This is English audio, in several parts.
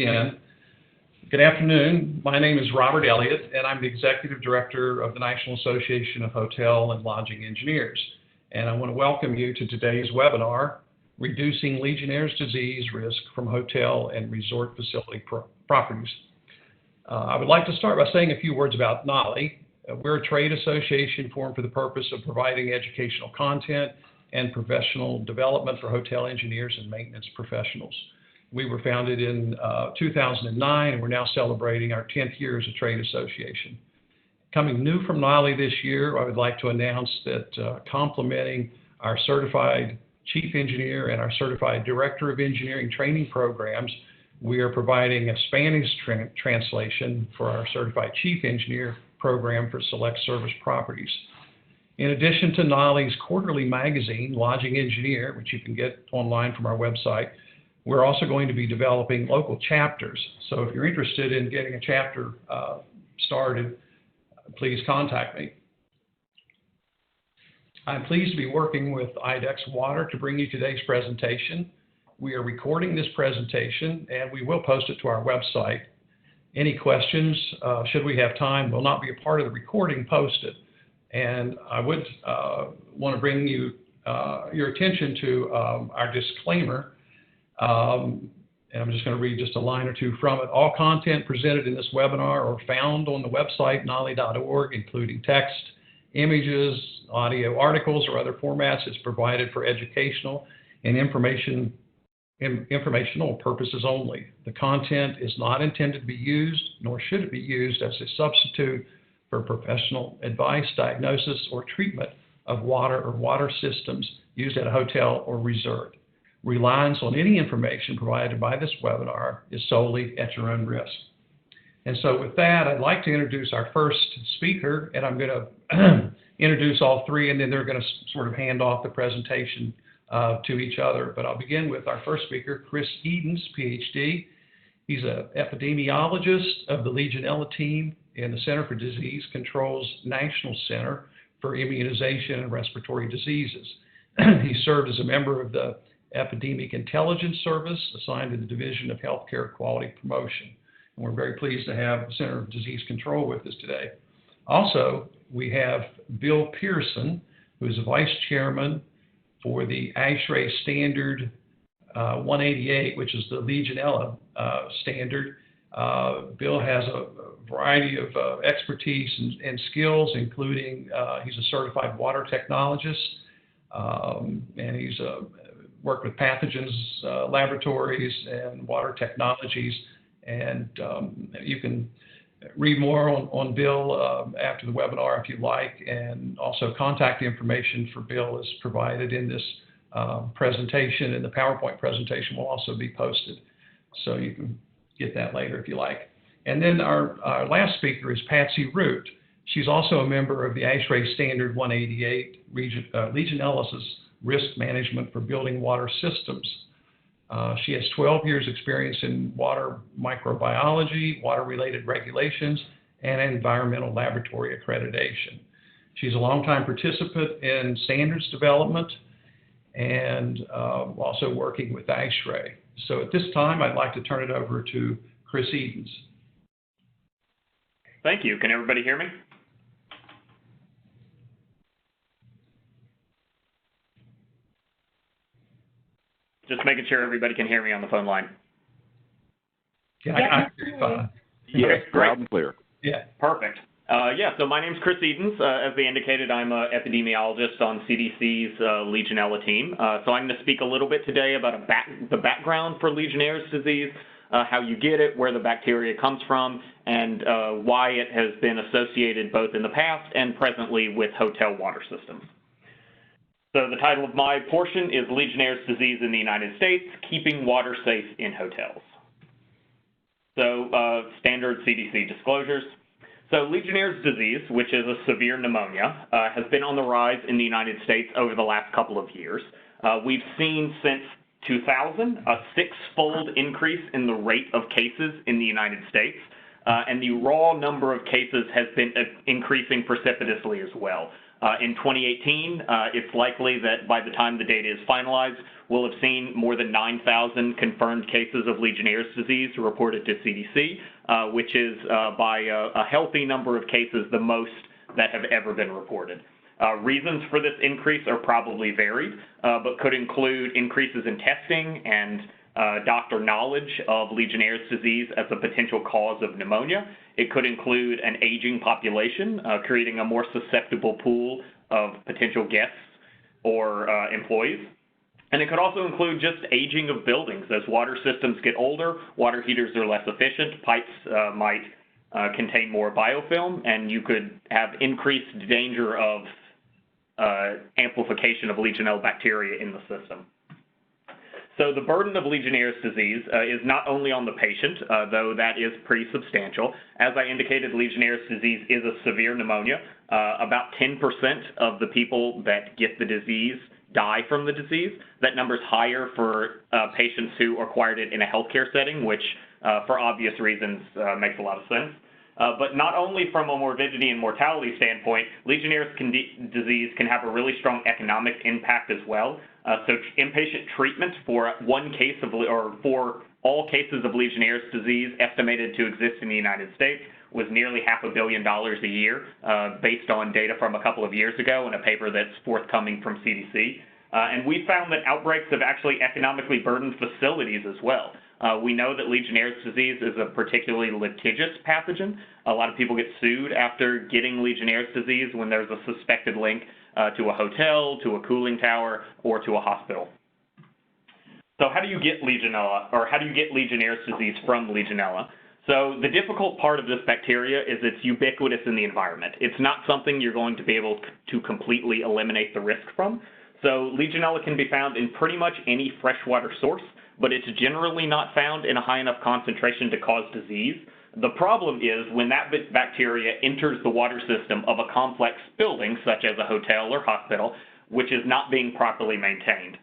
Again. Good afternoon. My name is Robert Elliott, and I'm the Executive Director of the National Association of Hotel and Lodging Engineers. And I want to welcome you to today's webinar, Reducing Legionnaires' Disease Risk from Hotel and Resort Facility Properties. I would like to start by saying a few words about NALI. We're a trade association formed for the purpose of providing educational content and professional development for hotel engineers and maintenance professionals. We were founded in 2009, and we're now celebrating our 10th year as a trade association. Coming new from NALI this year, I would like to announce that complementing our certified chief engineer and our certified director of engineering training programs, we are providing a Spanish translation for our certified chief engineer program for select service properties. In addition to NALI's quarterly magazine, Lodging Engineer, which you can get online from our website, we're also going to be developing local chapters. So if you're interested in getting a chapter started, please contact me. I'm pleased to be working with IDEX Water to bring you today's presentation. We are recording this presentation and we will post it to our website. Any questions, should we have time, will not be a part of the recording posted. And I would want to bring you your attention to our disclaimer. And I'm just going to read just a line or two from it. All content presented in this webinar are found on the website nali.org, including text, images, audio articles, or other formats. It's provided for educational and informational purposes only. The content is not intended to be used, nor should it be used as a substitute for professional advice, diagnosis, or treatment of water or water systems used at a hotel or resort. Reliance on any information provided by this webinar is solely at your own risk. And so with that, I'd like to introduce our first speaker, and I'm going to introduce all three, and then they're going to sort of hand off the presentation to each other. But I'll begin with our first speaker, Chris Edens, PhD. He's an epidemiologist of the Legionella team in the Center for Disease Control's National Center for Immunization and Respiratory Diseases. He served as a member of the Epidemic Intelligence Service assigned to the Division of Healthcare Quality Promotion. And we're very pleased to have the Center of Disease Control with us today. Also, we have Bill Pearson, who is a vice chairman for the ASHRAE Standard 188, which is the Legionella standard. Bill has a variety of expertise and skills, including he's a certified water technologist, and he's worked with pathogens laboratories and water technologies. And you can read more on Bill after the webinar if you like, and also contact information for Bill is provided in this presentation, and the PowerPoint presentation will also be posted. So you can get that later if you like. And then our last speaker is Patsy Root. She's also a member of the ASHRAE Standard 188, Legionella's Risk Management for Building Water Systems. She has 12 years experience in water microbiology, water-related regulations, and environmental laboratory accreditation. She's a longtime participant in standards development and also working with ASHRAE. So at this time, I'd like to turn it over to Chris Edens. Thank you. Can everybody hear me? Just making sure everybody can hear me on the phone line. Yeah, I hear you fine. Yes, loud and clear. Yeah. Perfect. So my name's Chris Edens. As they indicated, I'm an epidemiologist on CDC's Legionella team. So I'm going to speak a little bit today about the background for Legionnaire's disease, how you get it, where the bacteria comes from, and why it has been associated both in the past and presently with hotel water systems. So the title of my portion is Legionnaire's Disease in the United States, Keeping Water Safe in Hotels. So standard CDC disclosures. So Legionnaire's disease, which is a severe pneumonia, has been on the rise in the United States over the last couple of years. We've seen since 2000 a six-fold increase in the rate of cases in the United States, and the raw number of cases has been increasing precipitously as well. In 2018, it's likely that by the time the data is finalized, we'll have seen more than 9,000 confirmed cases of Legionnaire's disease reported to CDC, which is by a healthy number of cases the most that have ever been reported. Reasons for this increase are probably varied, but could include increases in testing and doctor knowledge of Legionnaire's disease as a potential cause of pneumonia. It could include an aging population, creating a more susceptible pool of potential guests or employees. And it could also include just aging of buildings. As water systems get older, water heaters are less efficient, pipes might contain more biofilm, and you could have increased danger of amplification of Legionella bacteria in the system. So the burden of Legionnaire's disease is not only on the patient, though that is pretty substantial. As I indicated, Legionnaire's disease is a severe pneumonia. About 10% of the people that get the disease die from the disease. That number is higher for patients who acquired it in a healthcare setting, which for obvious reasons makes a lot of sense. But not only from a morbidity and mortality standpoint, Legionnaire's disease can have a really strong economic impact as well. So inpatient treatment for one case of, or for all cases of Legionnaire's disease estimated to exist in the United States was nearly $500 million a year, based on data from a couple of years ago in a paper that's forthcoming from CDC. And we found that outbreaks have actually economically burdened facilities as well. We know that Legionnaire's disease is a particularly litigious pathogen. A lot of people get sued after getting Legionnaire's disease when there's a suspected link to a hotel, to a cooling tower, or to a hospital. So how do you get Legionella, or how do you get Legionnaire's disease from Legionella? So the difficult part of this bacteria is it's ubiquitous in the environment. It's not something you're going to be able to completely eliminate the risk from. So Legionella can be found in pretty much any freshwater source, but it's generally not found in a high enough concentration to cause disease. The problem is when that bacteria enters the water system of a complex building, such as a hotel or hospital, which is not being properly maintained.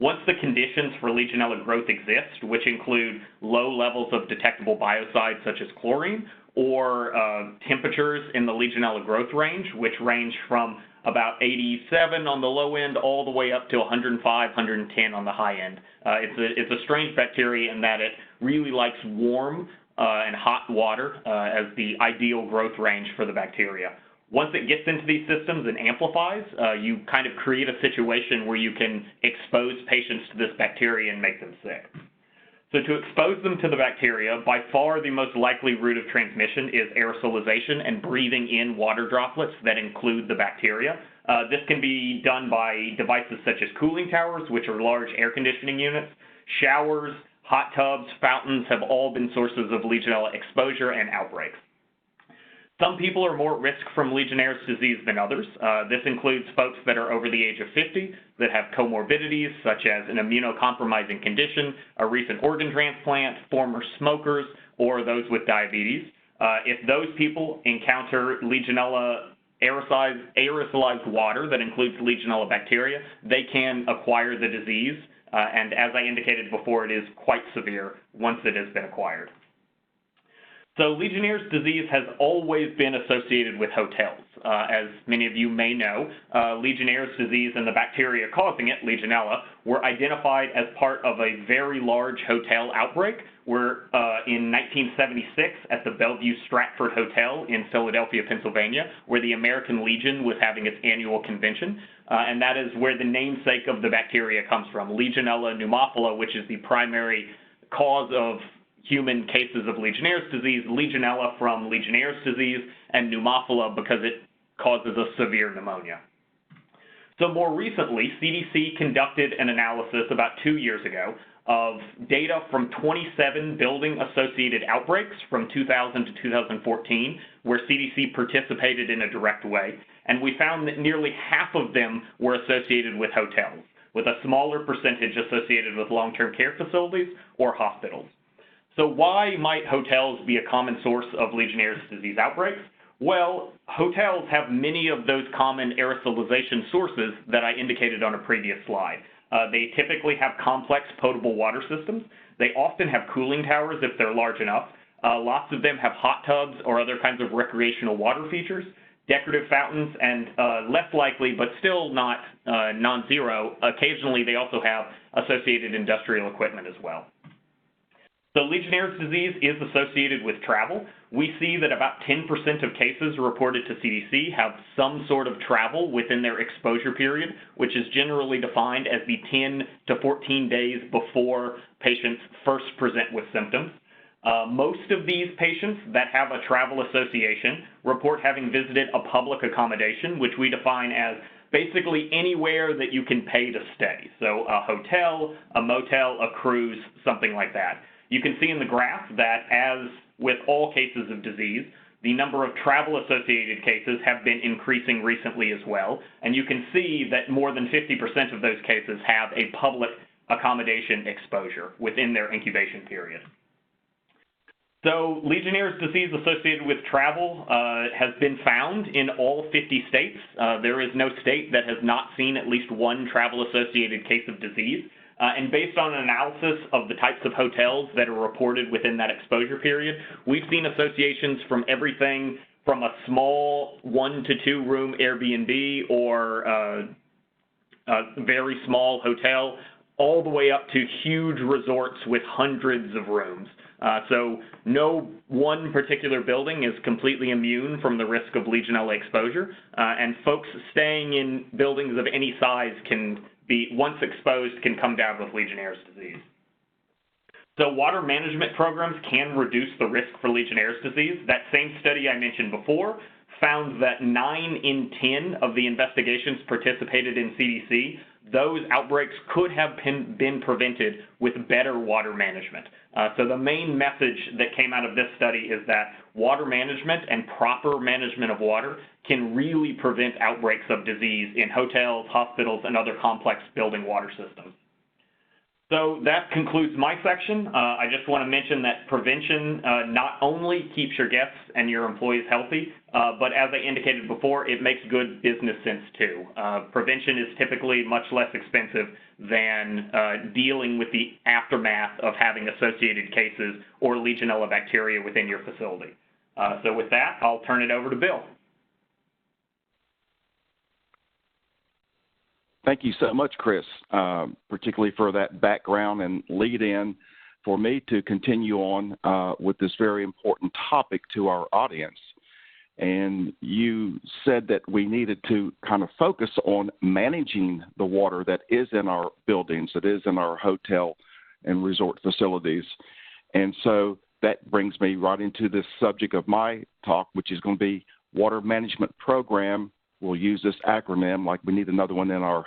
Once the conditions for Legionella growth exist, which include low levels of detectable biocides such as chlorine, or temperatures in the Legionella growth range, which range from about 87 on the low end all the way up to 105, 110 on the high end. It's a strange bacteria in that it really likes warm and hot water as the ideal growth range for the bacteria. Once it gets into these systems and amplifies, you kind of create a situation where you can expose patients to this bacteria and make them sick. So to expose them to the bacteria, by far the most likely route of transmission is aerosolization and breathing in water droplets that include the bacteria. This can be done by devices such as cooling towers, which are large air conditioning units. Showers, hot tubs, fountains have all been sources of Legionella exposure and outbreaks. Some people are more at risk from Legionnaire's disease than others. This includes folks that are over the age of 50 that have comorbidities such as an immunocompromising condition, a recent organ transplant, former smokers, or those with diabetes. If those people encounter Legionella aerosolized water that includes Legionella bacteria, they can acquire the disease, and as I indicated before, it is quite severe once it has been acquired. So Legionnaire's disease has always been associated with hotels. As many of you may know, Legionnaire's disease and the bacteria causing it, Legionella, were identified as part of a very large hotel outbreak where in 1976 at the Bellevue Stratford Hotel in Philadelphia, Pennsylvania, where the American Legion was having its annual convention. And that is where the namesake of the bacteria comes from, Legionella pneumophila, which is the primary cause of human cases of Legionnaire's disease, Legionella from Legionnaire's disease, and pneumophila because it causes a severe pneumonia. So more recently, CDC conducted an analysis about 2 years ago of data from 27 building-associated outbreaks from 2000 to 2014, where CDC participated in a direct way, and we found that nearly half of them were associated with hotels, with a smaller percentage associated with long-term care facilities or hospitals. So why might hotels be a common source of Legionnaire's disease outbreaks? Well, hotels have many of those common aerosolization sources that I indicated on a previous slide. They typically have complex potable water systems. They often have cooling towers if they're large enough. Lots of them have hot tubs or other kinds of recreational water features. decorative fountains, and less likely, but still not non-zero, occasionally they also have associated industrial equipment as well. So Legionnaire's disease is associated with travel. We see that about 10% of cases reported to CDC have some sort of travel within their exposure period, which is generally defined as the 10 to 14 days before patients first present with symptoms. Most of these patients that have a travel association report having visited a public accommodation, which we define as basically anywhere that you can pay to stay. So a hotel, a motel, a cruise, something like that. You can see in the graph that, as with all cases of disease, the number of travel-associated cases have been increasing recently as well, and you can see that more than 50% of those cases have a public accommodation exposure within their incubation period. So Legionnaire's disease associated with travel has been found in all 50 states. There is no state that has not seen at least one travel-associated case of disease. And based on an analysis of the types of hotels that are reported within that exposure period, we've seen associations from everything from a small 1 to 2 room Airbnb or a very small hotel, all the way up to huge resorts with hundreds of rooms. So no one particular building is completely immune from the risk of Legionella exposure, and folks staying in buildings of any size can be, once exposed, can come down with Legionnaire's disease. So water management programs can reduce the risk for Legionnaire's disease. That same study I mentioned before found that 9 in 10 of the investigations participated in CDC, those outbreaks could have been prevented with better water management. So the main message that came out of this study is that water management and proper management of water can really prevent outbreaks of disease in hotels, hospitals, and other complex building water systems. So that concludes my section. I just want to mention that prevention not only keeps your guests and your employees healthy, but as I indicated before, it makes good business sense too. Prevention is typically much less expensive than dealing with the aftermath of having associated cases or Legionella bacteria within your facility. So with that, I'll turn it over to Bill. Thank you so much, Chris, particularly for that background and lead in for me to continue on with this very important topic to our audience. And you said that we needed to kind of focus on managing the water that is in our buildings, that is in our hotel and resort facilities. And so that brings me right into this subject of my talk, which is going to be water management program. We'll use this acronym like we need another one in our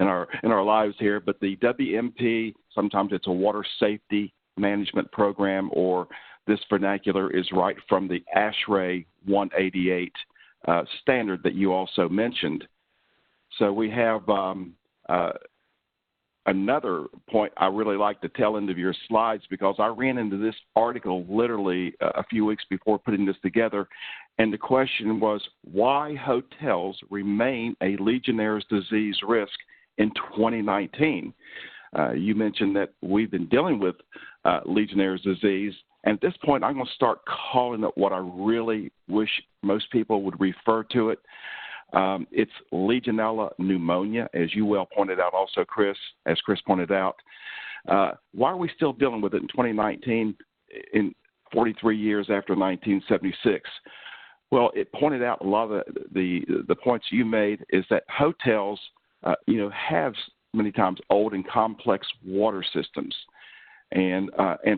in our lives here. But the WMP, sometimes it's a water safety management program, or this vernacular is right from the ASHRAE 188 standard that you also mentioned. So we have another point I really like to tell into your slides, because I ran into this article literally a few weeks before putting this together. And the question was, why hotels remain a Legionnaire's disease risk in 2019? You mentioned that we've been dealing with Legionnaire's disease. And at this point, I'm going to start calling it what I really wish most people would refer to it. It's Legionella pneumonia, as you well pointed out also, Chris, as Chris pointed out. Why are we still dealing with it in 2019, in 43 years after 1976? Well, it pointed out a lot of the points you made is that hotels, have many times old and complex water systems, and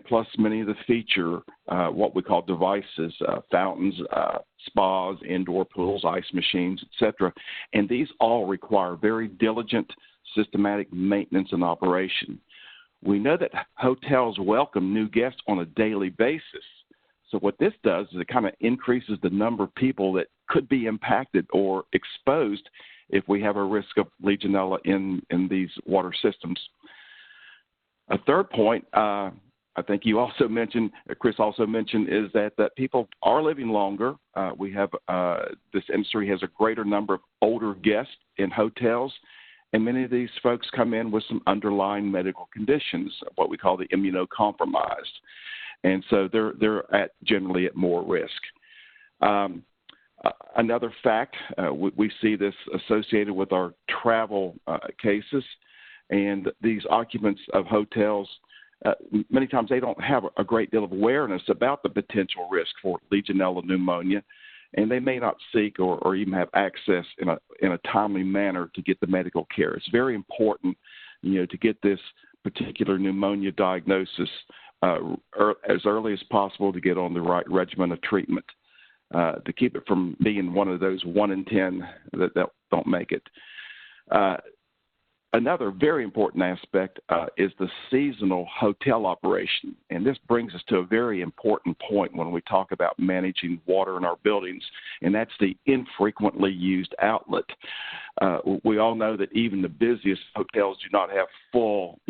plus many of the feature what we call devices, fountains, spas, indoor pools, ice machines, etc. And these all require very diligent, systematic maintenance and operation. We know that hotels welcome new guests on a daily basis. So what this does is it kind of increases the number of people that could be impacted or exposed if we have a risk of Legionella in these water systems. A third point, I think you also mentioned, Chris also mentioned, is that people are living longer. We have, this industry has a greater number of older guests in hotels, and many of these folks come in with some underlying medical conditions, what we call the immunocompromised. And so they're generally at more risk. Another fact, we see this associated with our travel cases, and these occupants of hotels, many times they don't have a great deal of awareness about the potential risk for Legionella pneumonia, and they may not seek or even have access in a timely manner to get the medical care. It's very important, to get this particular pneumonia diagnosis as early as possible to get on the right regimen of treatment, to keep it from being one of those 1 in 10 that don't make it. Another very important aspect is the seasonal hotel operation, and this brings us to a very important point when we talk about managing water in our buildings, and that's the infrequently used outlet. We all know that even the busiest hotels do not have full,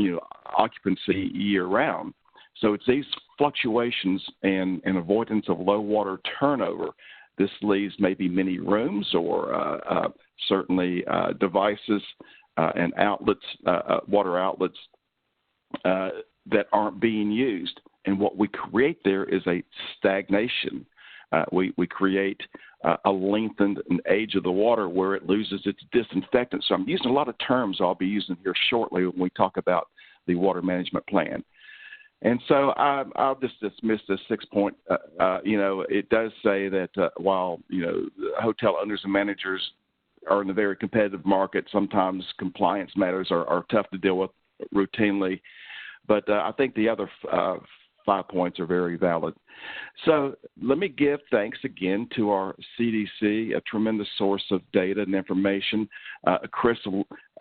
occupancy year-round. So it's these fluctuations and avoidance of low water turnover. This leaves maybe many rooms or certainly devices and outlets, water outlets that aren't being used. And what we create there is a stagnation. We create a lengthened age of the water where it loses its disinfectant. So I'm using a lot of terms I'll be using here shortly when we talk about the water management plan. And so I'll just dismiss this 6 point. It does say that while, hotel owners and managers are in a very competitive market, sometimes compliance matters are tough to deal with routinely. But I think the other 5 points are very valid. So let me give thanks again to our CDC, a tremendous source of data and information. Chris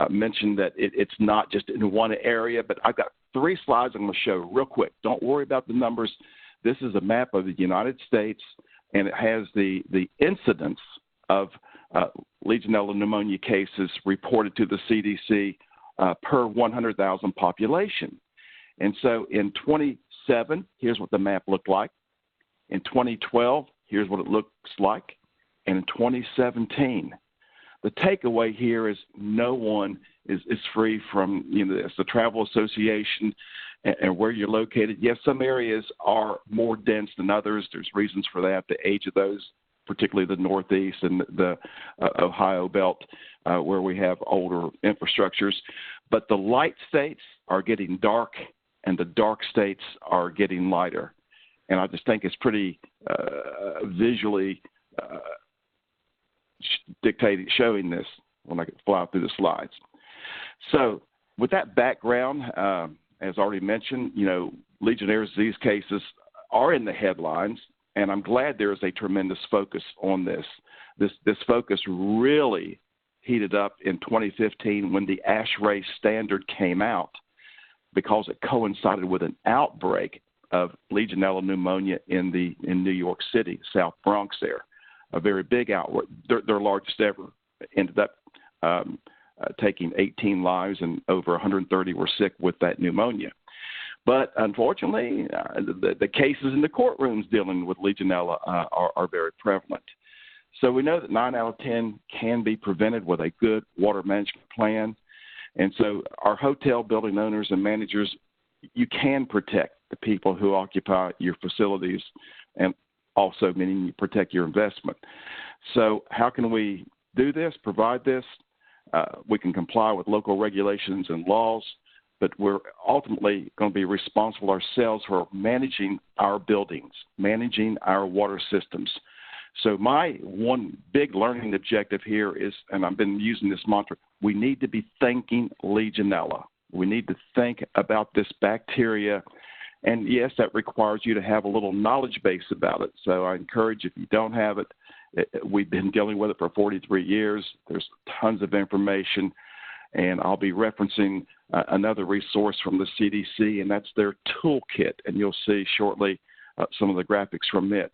mentioned that it's not just in one area, but I've got 3 slides I'm going to show real quick. Don't worry about the numbers. This is a map of the United States, and it has the incidence of Legionella pneumonia cases reported to the CDC per 100,000 population. And so in 2007, here's what the map looked like. In 2012, here's what it looks like. And in 2017, the takeaway here is no one is free from this. The Travel Association and where you're located. Yes, some areas are more dense than others. There's reasons for that. The age of those, particularly the Northeast and the Ohio belt, where we have older infrastructures. But the light states are getting dark, and the dark states are getting lighter. And I just think it's pretty visually showing this when I fly through the slides. So with that background, as already mentioned, Legionnaires' disease cases are in the headlines, and I'm glad there is a tremendous focus on this. This focus really heated up in 2015 when the ASHRAE standard came out, because it coincided with an outbreak of Legionella pneumonia in New York City, South Bronx there, a very big outbreak, their largest ever. Ended up taking 18 lives, and over 130 were sick with that pneumonia. But unfortunately, the cases in the courtrooms dealing with Legionella are very prevalent. So we know that 9 out of 10 can be prevented with a good water management plan. And so our hotel building owners and managers, you can protect the people who occupy your facilities, and also meaning you protect your investment. So how can we do this, provide this? We can comply with local regulations and laws, but we're ultimately going to be responsible ourselves for managing our buildings, managing our water systems. So my one big learning objective here is, and I've been using this mantra, we need to be thinking Legionella. We need to think about this bacteria. And yes, that requires you to have a little knowledge base about it. So I encourage, if you don't have it, we've been dealing with it for 43 years. There's tons of information. And I'll be referencing another resource from the CDC, and that's their toolkit. And you'll see shortly some of the graphics from it.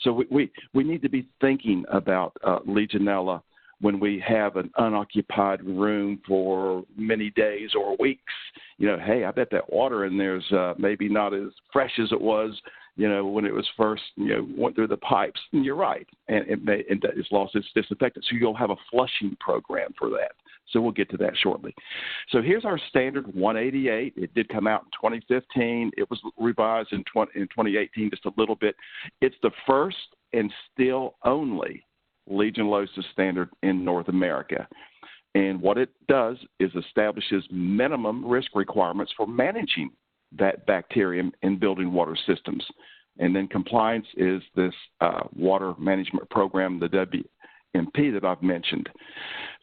So we need to be thinking about Legionella when we have an unoccupied room for many days or weeks. Hey, I bet that water in there's maybe not as fresh as it was, when it was first, went through the pipes. And you're right, and it's lost its disinfectant. So you'll have a flushing program for that. So we'll get to that shortly. So here's our standard 188. It did come out in 2015. It was revised in 2018 just a little bit. It's the first and still only Legionellosis standard in North America. And what it does is establishes minimum risk requirements for managing that bacterium in building water systems. And then compliance is this water management program, the WMP that I've mentioned.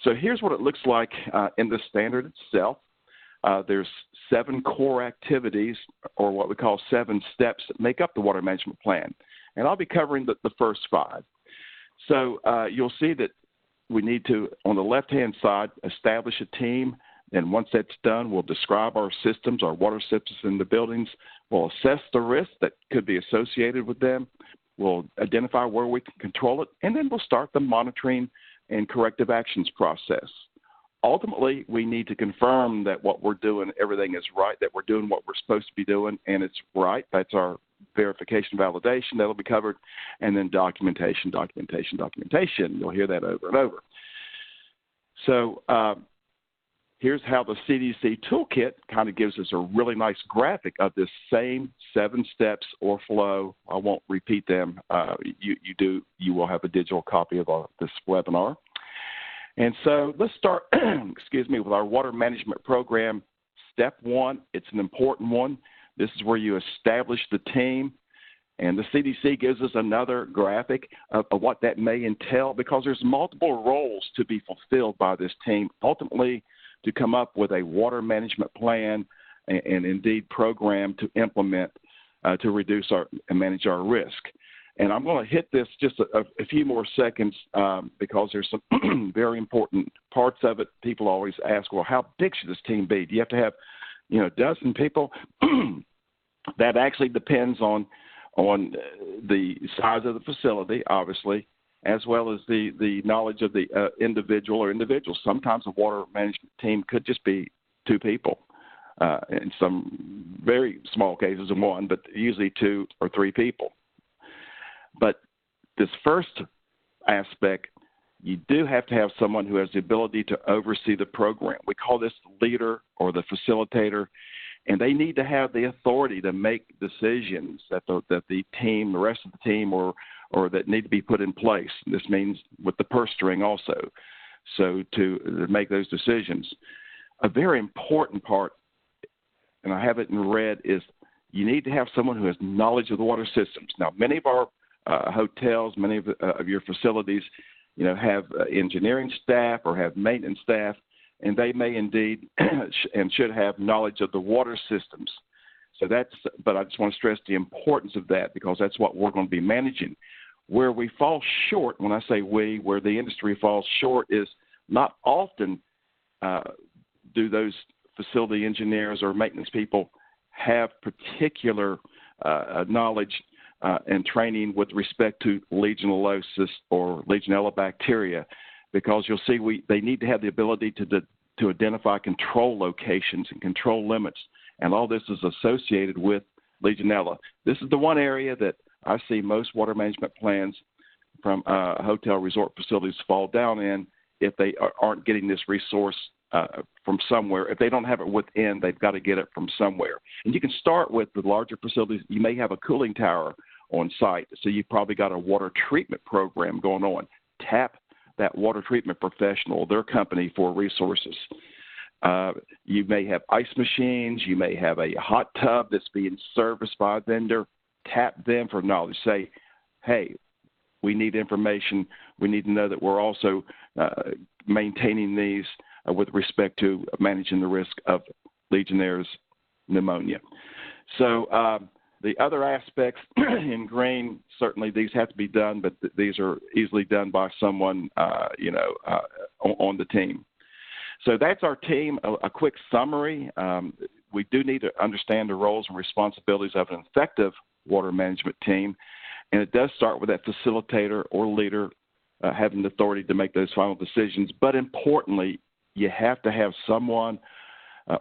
So here's what it looks like in the standard itself. There's 7 core activities, or what we call 7 steps, that make up the water management plan. And I'll be covering the first 5. So you'll see that we need to, on the left-hand side, establish a team. And once that's done, we'll describe our systems, our water systems in the buildings. We'll assess the risk that could be associated with them. We'll identify where we can control it. And then we'll start the monitoring and corrective actions process. Ultimately, we need to confirm that what we're doing, everything is right, that we're doing what we're supposed to be doing, and it's right. That's our verification validation. That'll be covered. And then documentation. You'll hear that over and over. So here's how the CDC toolkit kind of gives us a really nice graphic of this same 7 steps or flow. I won't repeat them. You will have a digital copy of this webinar. And so let's start, with our water management program. Step 1, it's an important one. This is where you establish the team. And the CDC gives us another graphic of what that may entail, because there's multiple roles to be fulfilled by this team, ultimately to come up with a water management plan and indeed program to implement to reduce and manage our risk. And I'm going to hit this just a few more seconds because there's some very important parts of it. People always ask, well, how big should this team be? Do you have to have, a dozen people? That actually depends on the size of the facility, obviously, as well as the knowledge of the individual or individuals. Sometimes a water management team could just be 2 people. In some very small cases, 1, but usually 2 or 3 people. But this first aspect, you do have to have someone who has the ability to oversee the program. We call this the leader or the facilitator, and they need to have the authority to make decisions that the team, the rest of the team, or that need to be put in place. This means with the purse string also, so to make those decisions. A very important part, and I have it in red, is you need to have someone who has knowledge of the water systems. Now, many of our hotels, many of your facilities, have engineering staff or have maintenance staff, and they may indeed and should have knowledge of the water systems. But I just want to stress the importance of that, because that's what we're going to be managing. Where we fall short, when I say we, where the industry falls short, is not often do those facility engineers or maintenance people have particular knowledge and training with respect to Legionellosis or Legionella bacteria, because you'll see they need to have the ability to identify control locations and control limits, and all this is associated with Legionella. This is the one area that I see most water management plans from hotel resort facilities fall down in if they aren't getting this resource from somewhere. If they don't have it within, they've got to get it from somewhere. And you can start with the larger facilities. You may have a cooling tower on site, so you've probably got a water treatment program going on. Tap that water treatment professional, their company, for resources. You may have ice machines. You may have a hot tub that's being serviced by a vendor. Tap them for knowledge. Say, hey, we need information. We need to know that we're also maintaining these with respect to managing the risk of Legionnaires pneumonia. So the other aspects in green, certainly these have to be done, but these are easily done by someone, on the team. So that's our team. A quick summary. We do need to understand the roles and responsibilities of an effective water management team, and it does start with that facilitator or leader having the authority to make those final decisions. But importantly, you have to have someone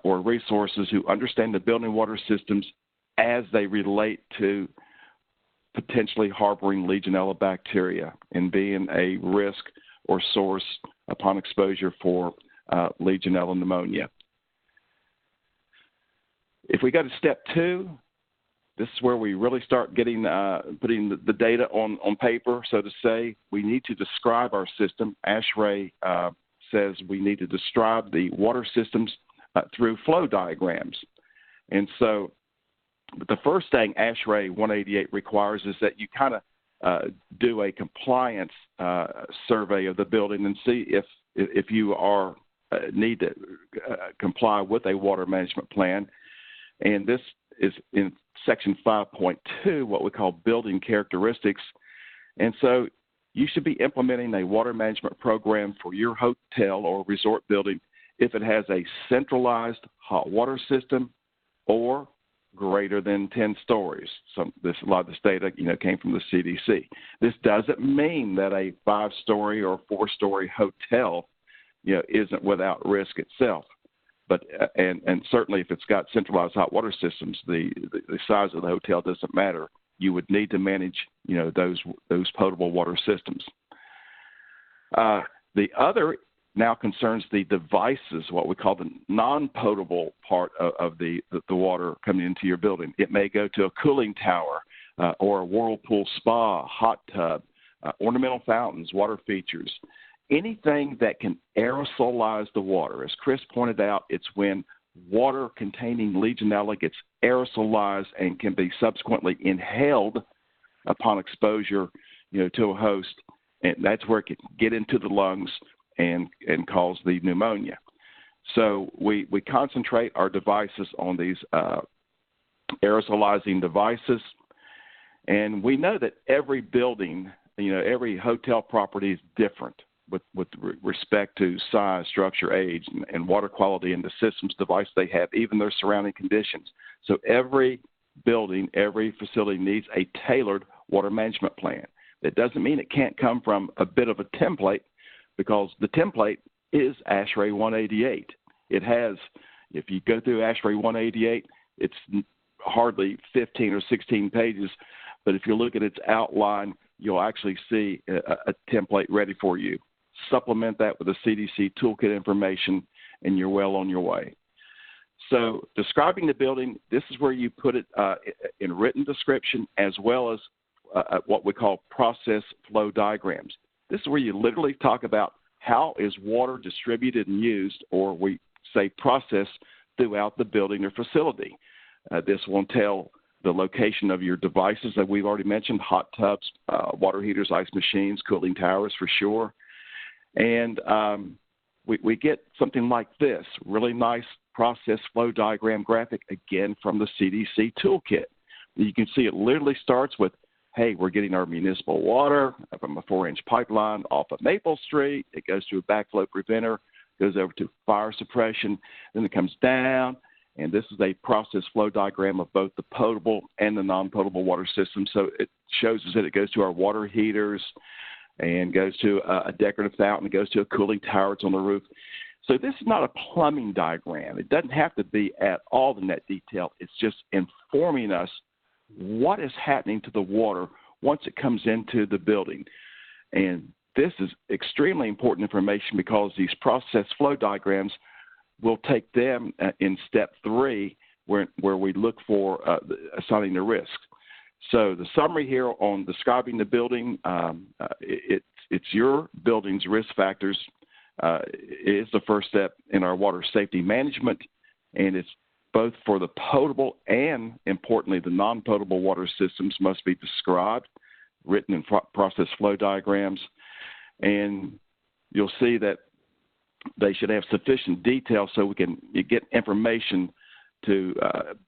or resources who understand the building water systems as they relate to potentially harboring Legionella bacteria and being a risk or source upon exposure for Legionella pneumonia. If we go to step 2, This is where we really start getting putting the data on paper, so to say. We need to describe our system. ASHRAE says we need to describe the water systems through flow diagrams. And so the first thing ASHRAE 188 requires is that you kind of do a compliance survey of the building and see if you are need to comply with a water management plan. And this is in Section 5.2, what we call building characteristics. And so you should be implementing a water management program for your hotel or resort building if it has a centralized hot water system or greater than 10 stories. A lot of this data, came from the CDC. This doesn't mean that a 5-story or 4-story hotel, isn't without risk itself. But and certainly if it's got centralized hot water systems, the size of the hotel doesn't matter. You would need to manage, those potable water systems. The other now concerns the devices, what we call the non-potable part of the water coming into your building. It may go to a cooling tower or a whirlpool spa, hot tub, ornamental fountains, water features. Anything that can aerosolize the water. As Chris pointed out, it's when water containing Legionella gets aerosolized and can be subsequently inhaled upon exposure, to a host, and that's where it can get into the lungs and cause the pneumonia. So we concentrate our devices on these aerosolizing devices, and we know that every building, every hotel property is different with respect to size, structure, age, and water quality and the systems device they have, even their surrounding conditions. So every building, every facility needs a tailored water management plan. That doesn't mean it can't come from a bit of a template, because the template is ASHRAE 188. It has, if you go through ASHRAE 188, it's hardly 15 or 16 pages, but if you look at its outline, you'll actually see a template ready for you. Supplement that with the CDC toolkit information, and you're well on your way. So describing the building, this is where you put it in written description, as well as what we call process flow diagrams. This is where you literally talk about how is water distributed and used, or we say processed throughout the building or facility. This will entail the location of your devices that we've already mentioned, hot tubs, water heaters, ice machines, cooling towers for sure. And we get something like this, really nice process flow diagram graphic, again, from the CDC toolkit. You can see it literally starts with, hey, we're getting our municipal water from a 4-inch pipeline off of Maple Street. It goes to a backflow preventer, goes over to fire suppression, then it comes down, and this is a process flow diagram of both the potable and the non-potable water system. So it shows us that it goes to our water heaters, and goes to a decorative fountain, goes to a cooling tower, it's on the roof. So this is not a plumbing diagram. It doesn't have to be at all in that detail. It's just informing us what is happening to the water once it comes into the building. And this is extremely important information, because these process flow diagrams will take them in step 3, where we look for assigning the risks. So the summary here on describing the building, it's your building's risk factors is the first step in our water safety management, and it's both for the potable and, importantly, the non-potable water systems must be described, written in process flow diagrams, and you'll see that they should have sufficient detail so we can get information to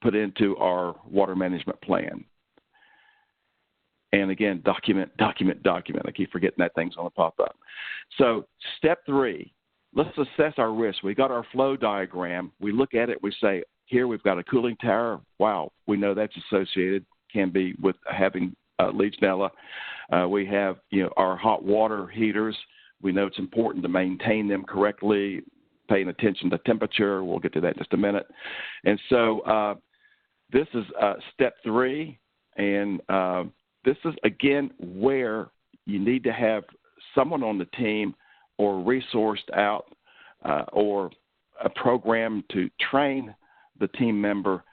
put into our water management plan. And again, document. I keep forgetting that thing's going to pop up. So step 3, let's assess our risk. We got our flow diagram. We look at it. We say, here we've got a cooling tower. Wow, we know that's associated, can be with having Legionella. We have, our hot water heaters. We know it's important to maintain them correctly, paying attention to temperature. We'll get to that in just a minute. And so this is step 3, and this is, again, where you need to have someone on the team or resourced out or a program to train the team member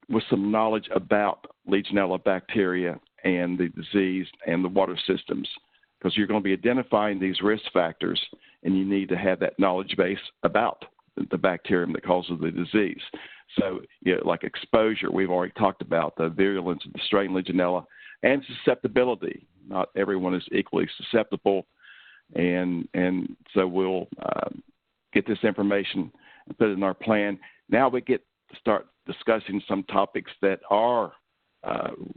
with some knowledge about Legionella bacteria and the disease and the water systems, because you're going to be identifying these risk factors, and you need to have that knowledge base about the bacterium that causes the disease. So, like exposure, we've already talked about the virulence of the strain Legionella, and susceptibility. Not everyone is equally susceptible, and so we'll get this information and put it in our plan. Now we get to start discussing some topics that are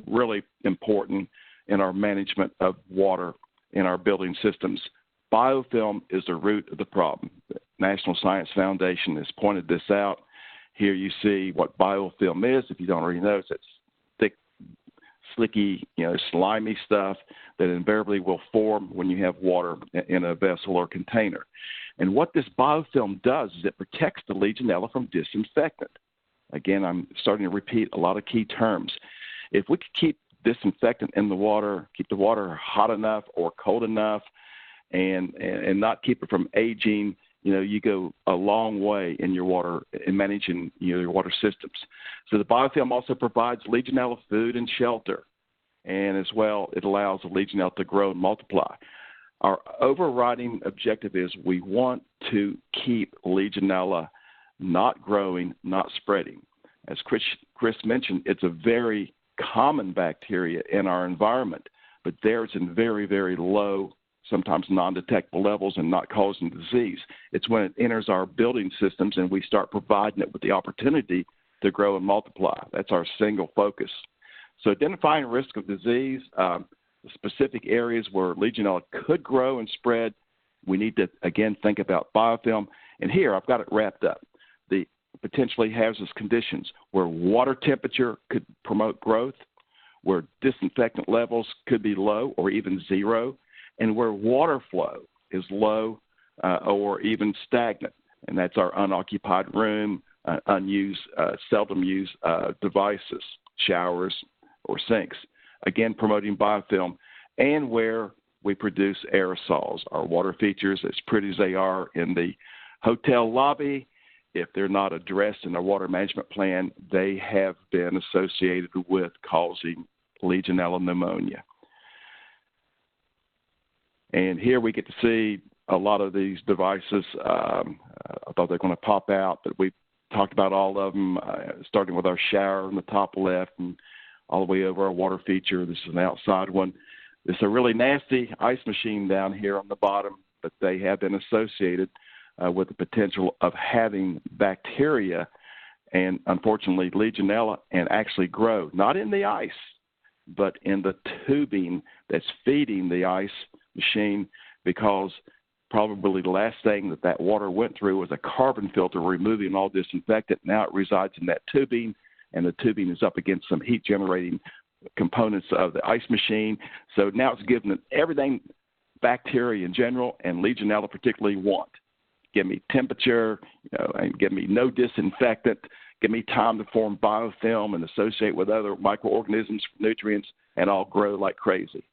really important in our management of water in our building systems. Biofilm is the root of the problem. The National Science Foundation has pointed this out. Here you see what biofilm is. If you don't already know, it's that thick, slicky, slimy stuff that invariably will form when you have water in a vessel or container. And what this biofilm does is it protects the Legionella from disinfectant. Again, I'm starting to repeat a lot of key terms. If we could keep disinfectant in the water, keep the water hot enough or cold enough, and not keep it from aging, you go a long way in your water, in managing your water systems. So the biofilm also provides Legionella food and shelter, and as well, it allows the Legionella to grow and multiply. Our overriding objective is we want to keep Legionella not growing, not spreading. As Chris mentioned, it's a very common bacteria in our environment, but there it's in very, very low, sometimes non-detectable levels and not causing disease. It's when it enters our building systems and we start providing it with the opportunity to grow and multiply. That's our single focus. So identifying risk of disease, specific areas where Legionella could grow and spread, we need to, again, think about biofilm. And here I've got it wrapped up. The potentially hazardous conditions where water temperature could promote growth, where disinfectant levels could be low or even zero, and where water flow is low or even stagnant. And that's our unoccupied room, unused, seldom used devices, showers or sinks. Again, promoting biofilm, and where we produce aerosols. Our water features, as pretty as they are in the hotel lobby, if they're not addressed in our water management plan, they have been associated with causing Legionella pneumonia. And here we get to see a lot of these devices. I thought they were going to pop out, but we talked about all of them, starting with our shower in the top left and all the way over our water feature. This is an outside one. This is a really nasty ice machine down here on the bottom, but they have been associated with the potential of having bacteria and, unfortunately, Legionella, and actually grow, not in the ice, but in the tubing that's feeding the ice machine, because probably the last thing that water went through was a carbon filter removing all disinfectant. Now it resides in that tubing, and the tubing is up against some heat-generating components of the ice machine. So now it's giving it everything bacteria in general and Legionella particularly want. Give me temperature, and give me no disinfectant. Give me time to form biofilm and associate with other microorganisms, nutrients, and I'll grow like crazy.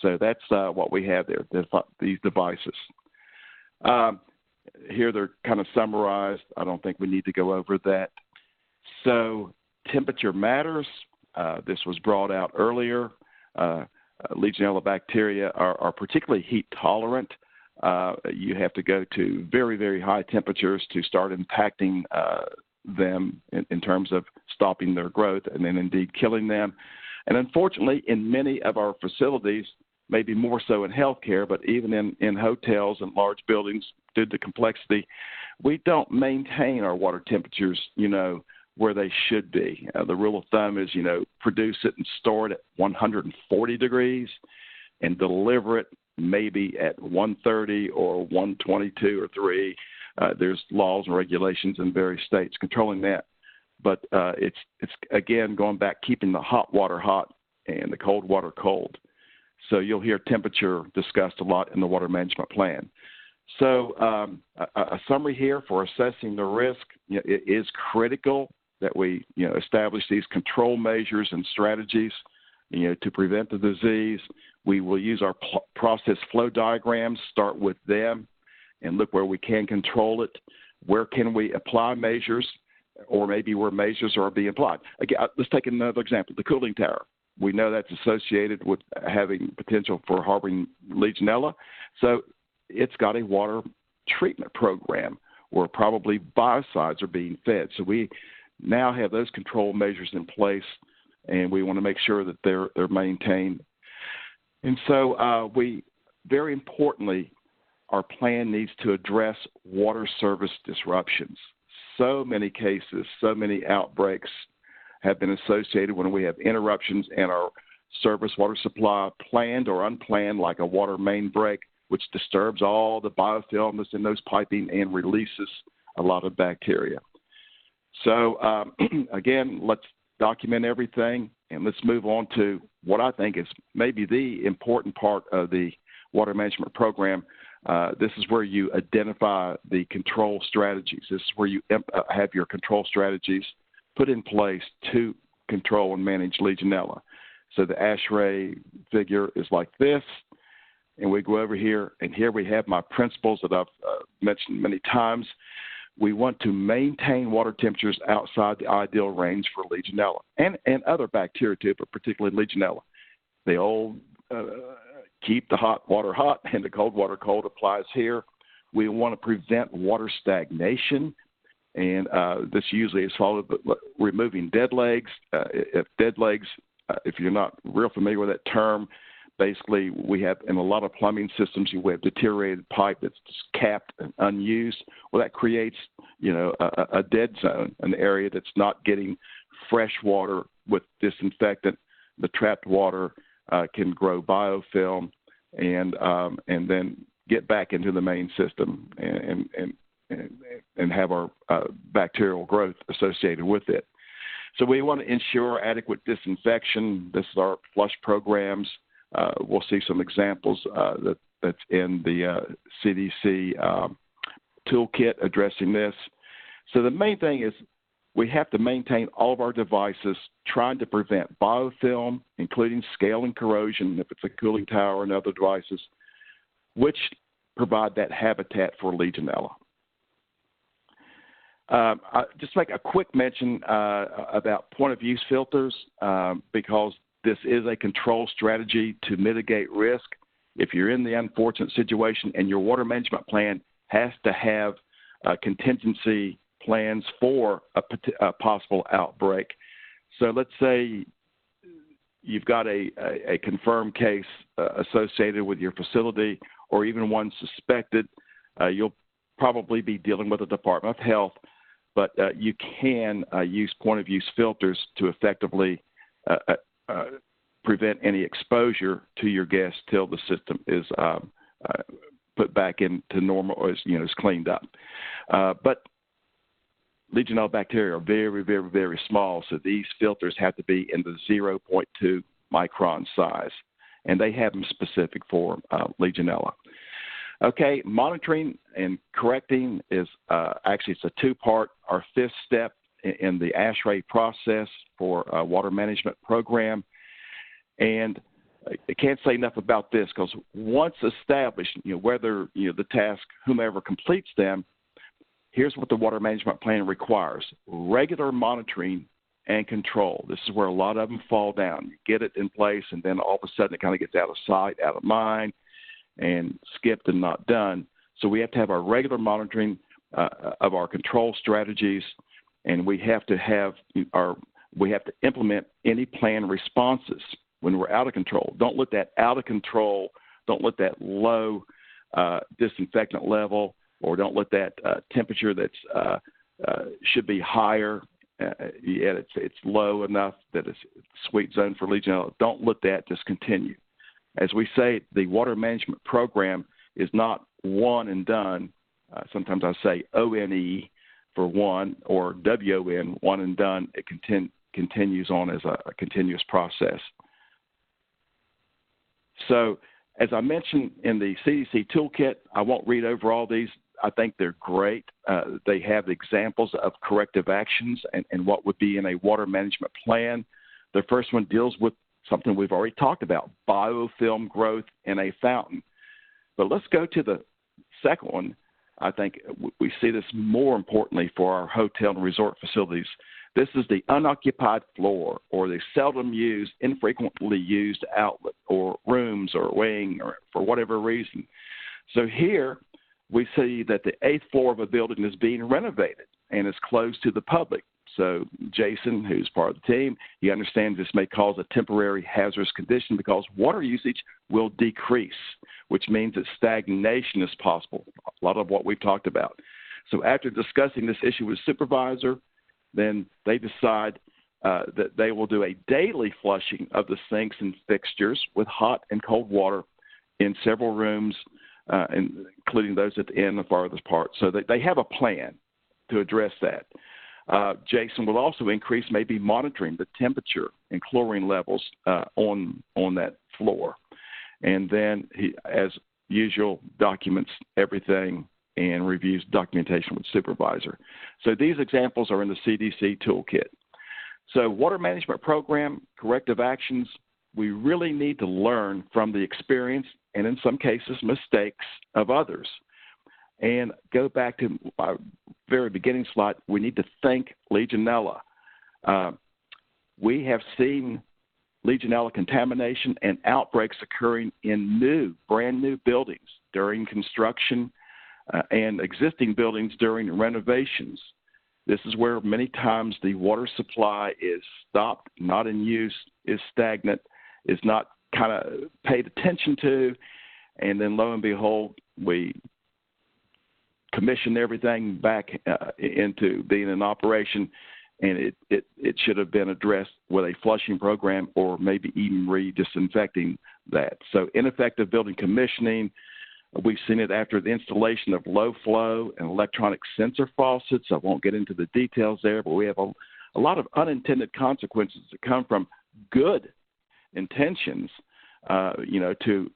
So that's what we have there, these devices. Here they're kind of summarized. I don't think we need to go over that. So temperature matters. This was brought out earlier. Legionella bacteria are particularly heat tolerant. You have to go to very, very high temperatures to start impacting them in terms of stopping their growth and then indeed killing them. And unfortunately, in many of our facilities, maybe more so in healthcare, but even in hotels and large buildings, due to complexity, we don't maintain our water temperatures, where they should be. The rule of thumb is, produce it and store it at 140 degrees and deliver it maybe at 130 or 122 or 3. There's laws and regulations in various states controlling that. But it's again, going back, keeping the hot water hot and the cold water cold. So you'll hear temperature discussed a lot in the water management plan. So a summary here for assessing the risk. It is critical that we establish these control measures and strategies to prevent the disease. We will use our process flow diagrams, start with them, and look where we can control it. Where can we apply measures? or maybe where measures are being applied. Again, let's take another example, the cooling tower. We know that's associated with having potential for harboring Legionella. So it's got a water treatment program where probably biocides are being fed. So we now have those control measures in place, and we want to make sure that they're maintained. And so we, very importantly, our plan needs to address water service disruptions. So many cases, so many outbreaks have been associated when we have interruptions in our surface water supply, planned or unplanned, like a water main break, which disturbs all the biofilm that's in those piping and releases a lot of bacteria. So, again, let's document everything, and let's move on to what I think is maybe the important part of the water management program. This is where you identify the control strategies. This is where you have your control strategies put in place to control and manage Legionella. So the ASHRAE figure is like this, and we go over here, and here we have my principles that I've mentioned many times. We want to maintain water temperatures outside the ideal range for Legionella and other bacteria too, but particularly Legionella. The old keep the hot water hot and the cold water cold applies here. We want to prevent water stagnation, and this usually is followed by removing dead legs. If you're not real familiar with that term, basically we have in a lot of plumbing systems, we have deteriorated pipe that's just capped and unused. Well, that creates, a dead zone, an area that's not getting fresh water with disinfectant. The trapped water can grow biofilm and then get back into the main system and have our bacterial growth associated with it. So we want to ensure adequate disinfection. This is our flush programs. We'll see some examples that's in the CDC toolkit addressing this. So the main thing is we have to maintain all of our devices trying to prevent biofilm, including scale and corrosion, if it's a cooling tower and other devices, which provide that habitat for Legionella. Just make a quick mention about point-of-use filters because this is a control strategy to mitigate risk. If you're in the unfortunate situation and your water management plan has to have contingency plans for a possible outbreak. So let's say you've got a confirmed case associated with your facility or even one suspected, you'll probably be dealing with the Department of Health, but you can use point-of-use filters to effectively prevent any exposure to your guests till the system is put back into normal or is cleaned up. But Legionella bacteria are very, very, very small, so these filters have to be in the 0.2 micron size, and they have them specific for Legionella. Okay, monitoring and correcting is actually it's a two-part. Our fifth step in the ASHRAE process for a water management program, and I can't say enough about this because once established, whether the task, whomever completes them, here's what the water management plan requires: regular monitoring and control. This is where a lot of them fall down. You get it in place, and then all of a sudden it kind of gets out of sight, out of mind, and skipped and not done. So we have to have our regular monitoring of our control strategies, and we have to implement any planned responses when we're out of control. Don't let that out of control, don't let that low disinfectant level, or don't let that temperature that's should be higher, yet it's low enough that it's sweet zone for Legionella. Don't let that just continue. As we say, the water management program is not one and done. Sometimes I say ONE for one, or WON, one and done. It continues on as a continuous process. So as I mentioned in the CDC toolkit, I won't read over all these. I think they're great. They have examples of corrective actions and what would be in a water management plan. The first one deals with something we've already talked about, biofilm growth in a fountain. But let's go to the second one, I think we see this more importantly for our hotel and resort facilities. This is the unoccupied floor or the seldom used, infrequently used outlet or rooms or wing or for whatever reason. So here we see that the 8th floor of a building is being renovated and is closed to the public. So Jason, who's part of the team, he understands this may cause a temporary hazardous condition because water usage will decrease, which means that stagnation is possible, a lot of what we've talked about. So after discussing this issue with the supervisor, then they decide that they will do a daily flushing of the sinks and fixtures with hot and cold water in several rooms, including those at the end, the farthest part. So they have a plan to address that. Jason will also increase maybe monitoring the temperature and chlorine levels on that floor. And then he, as usual, documents everything and reviews documentation with supervisor. So these examples are in the CDC toolkit. So water management program, corrective actions, we really need to learn from the experience and in some cases mistakes of others. And go back to our very beginning slide, we need to thank Legionella. We have seen Legionella contamination and outbreaks occurring in brand new buildings during construction and existing buildings during renovations. This is where many times the water supply is stopped, not in use, is stagnant, is not kind of paid attention to, and then lo and behold, we commission everything back into being in operation, and it should have been addressed with a flushing program or maybe even re-disinfecting that. So ineffective building commissioning, we've seen it after the installation of low flow and electronic sensor faucets. I won't get into the details there, but we have a lot of unintended consequences that come from good intentions, to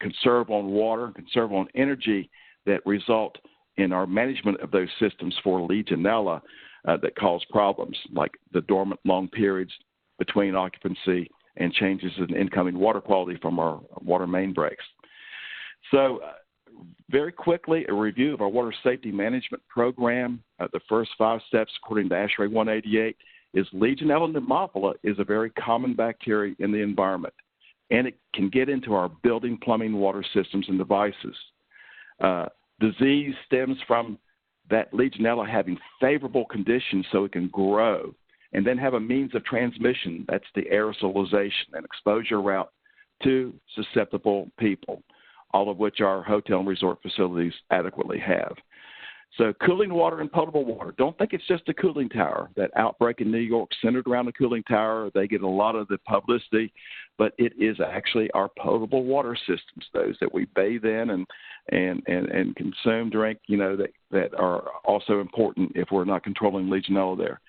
conserve on water, conserve on energy that result in our management of those systems for Legionella that cause problems, like the dormant long periods between occupancy and changes in incoming water quality from our water main breaks. So very quickly, a review of our water safety management program. The first 5 steps, according to ASHRAE 188, is Legionella pneumophila is a very common bacteria in the environment, and it can get into our building, plumbing, water systems, and devices. Disease stems from that Legionella having favorable conditions so it can grow and then have a means of transmission. That's the aerosolization and exposure route to susceptible people, all of which our hotel and resort facilities adequately have. So cooling water and potable water. Don't think it's just a cooling tower. That outbreak in New York centered around the cooling tower. They get a lot of the publicity, but it is actually our potable water systems, those that we bathe in and consume, drink, that are also important if we're not controlling Legionella there.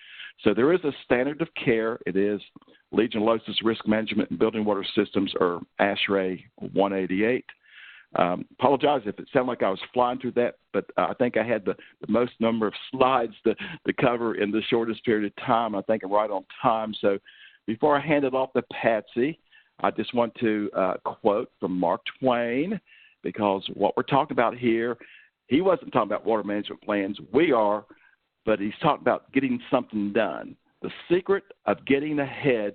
So there is a standard of care. It is Legionellosis Risk Management and Building Water Systems, or ASHRAE 188. Apologize if it sounded like I was flying through that, but I think I had the most number of slides to cover in the shortest period of time. I think I'm right on time. So before I hand it off to Patsy, I just want to quote from Mark Twain, because what we're talking about here, he wasn't talking about water management plans. We are, but he's talking about getting something done. The secret of getting ahead